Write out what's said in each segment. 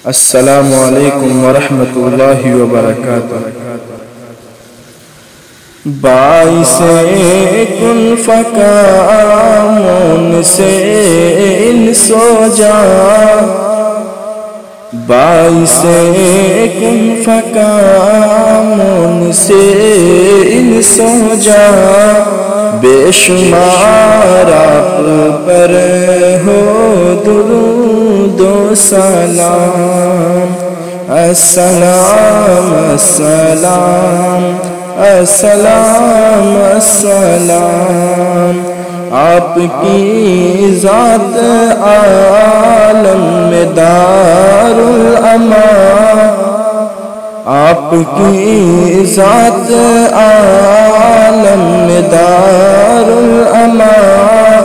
السلام علیکم ورحمۃ اللہ وبرکاتہ۔ باعث کن فکامون سے انسو جا، باعث کن فکامون سے انسو جا، بے شمار آپ پر ہو درود و سلام، السلام السلام السلام السلام۔ آپ کی ذات عالم میں دار الامان، آپ کی ذات عالم میں دار الامان،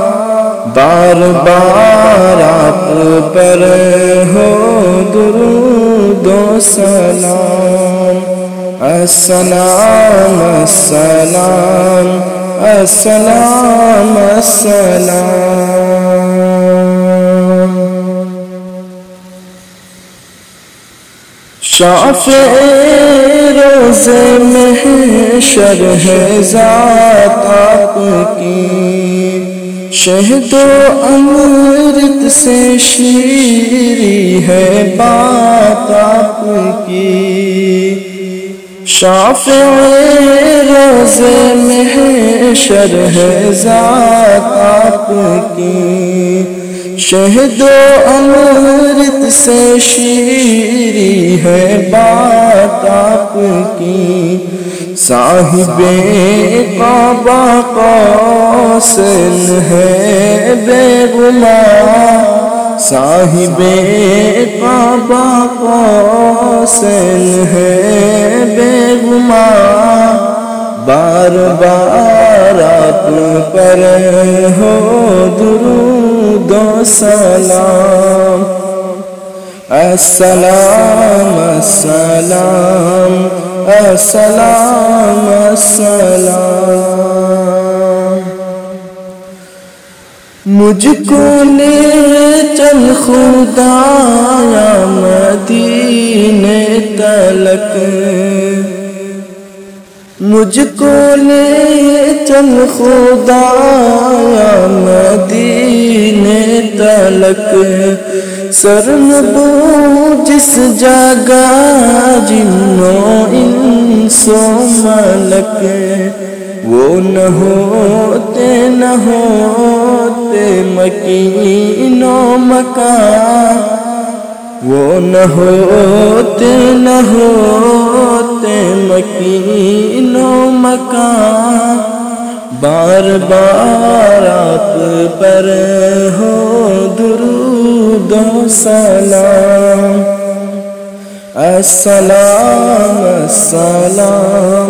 بار بار آپ پر ہو درود و سلام، السلام السلام السلام السلام۔ شافع روز محشر ہے ذات آپ کی، شہد و امرت سے شیریں ہے بات آپ کی، شافع روز محشر ہے ذات آپ کی، شہد و امرت سے شیریں ہے بات آپ کی، صاحب قبا قوسین ہے بے غماں، صاحب قبا قوسین ہے بے غماں، بار بار آپ پر ہو درود و سلام، السلام السلام السلام السلام۔ مجھ کو لے چل خدایا مدینے تلک، مجھ کو لے چل خدایا مدینے تلک، سر نبو جس جگہ جنوں انس و ملک، وہ نہ ہوتے مکین و مکان، وہ نہ ہوتے مکین و مکان، بار بار آپ پر ہو درود و سلام، السلام السلام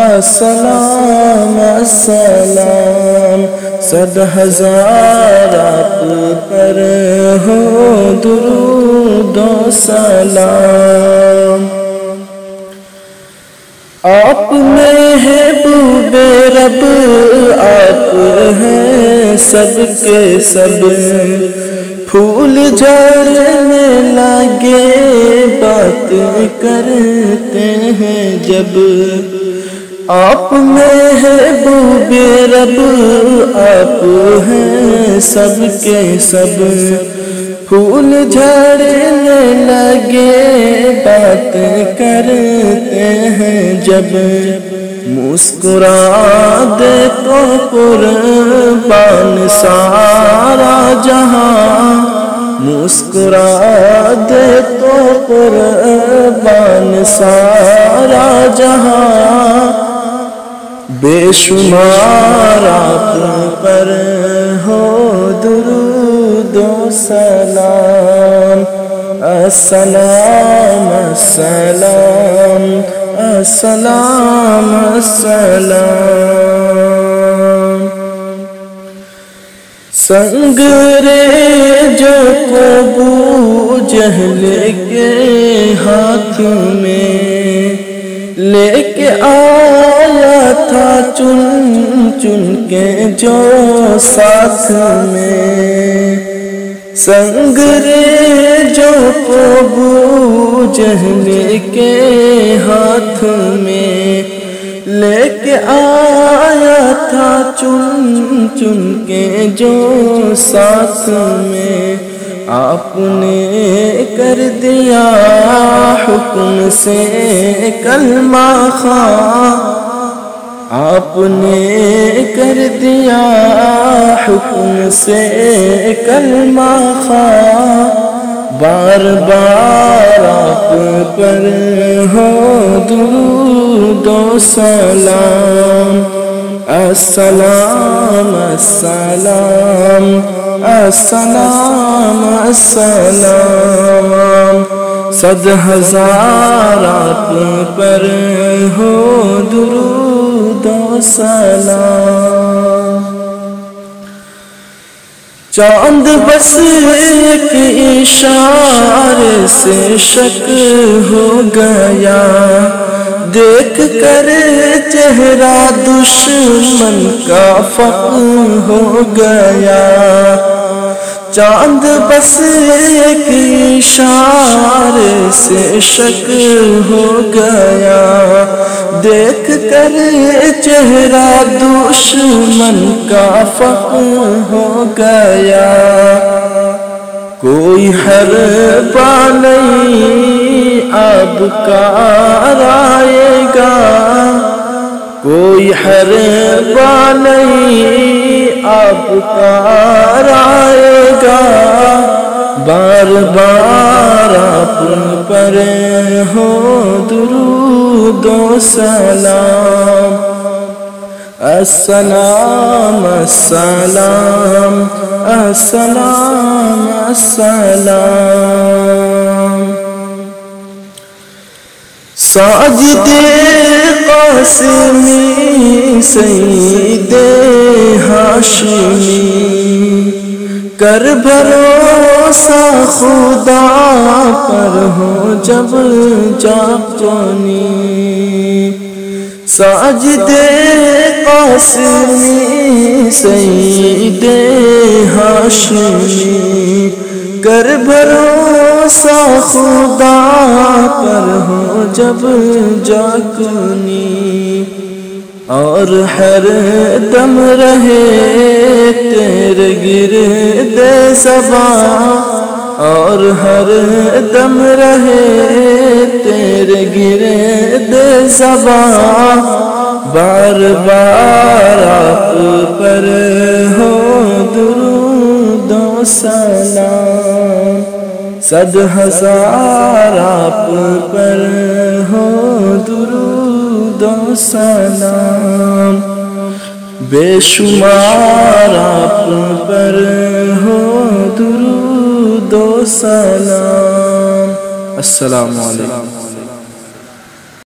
السلام السلام۔ 100,000 آپ پر ہو درود و سلام۔ آپ محبوب رب، آپ ہیں سب کے سب، پھول جھڑنے لگے بات کرتے ہیں جب، آپ محبوب رب، آپ ہیں سب کے سب، پھول جھڑنے لگے بات کرتے ہیں جب، مسکرا دے تو قربان سارا جہاں، مسکرا دے تو قربان سارا جہاں، بے شمار آپ پر ہو درود و سلام، السلام السلام السلام السلام۔ سنگریزوں کو ابو جہل کے ہاتھ میں لے کے آیا تھا چن چن کے جو ساتھ میں، سنگریزوں کو ابو جہل کے ہاتھ میں لے کے آیا تھا چن چن کے جو ساتھ میں آپ نے کر دیا حکم سے کلمہ خواں آپ نے کر دیا حکم سے کلمہ خواں بار بار آپ پر ہو درود و سلام السلام السلام السلام السلام صد ہزار آپ پر ہو درود و سلام چاند بس ایک اشارے سے شک ہو گیا دیکھ کر چہرہ دشمن کا فخر ہو گیا چاند بس ایک اشارے سے شک ہو گیا دیکھ کر چہرہ دشمن کا فخر ہو گیا کوئی حرف نہیں اب کار آئے گا کوئی حرف نہیں اب کار آئے گا بار بار آپ پر ہو درود و سلام السلام السلام السلام السلام ساجد قاسمی سید ہاشمی کر بھروسہ خدا پر ہو جب جاپنی ساجد قاسمی سید ہاشمی کر بھروسہ خدا پر ہو جب جاگنی اور ہر دم رہے تیرے گرد زباں اور ہر دم رہے تیرے گرد زباں بار بار آپ پر ہو درود و سلام صد ہزار آپ پر ہو درود و سلام بے شمار آپ پر ہو درود و سلام السلام علیکم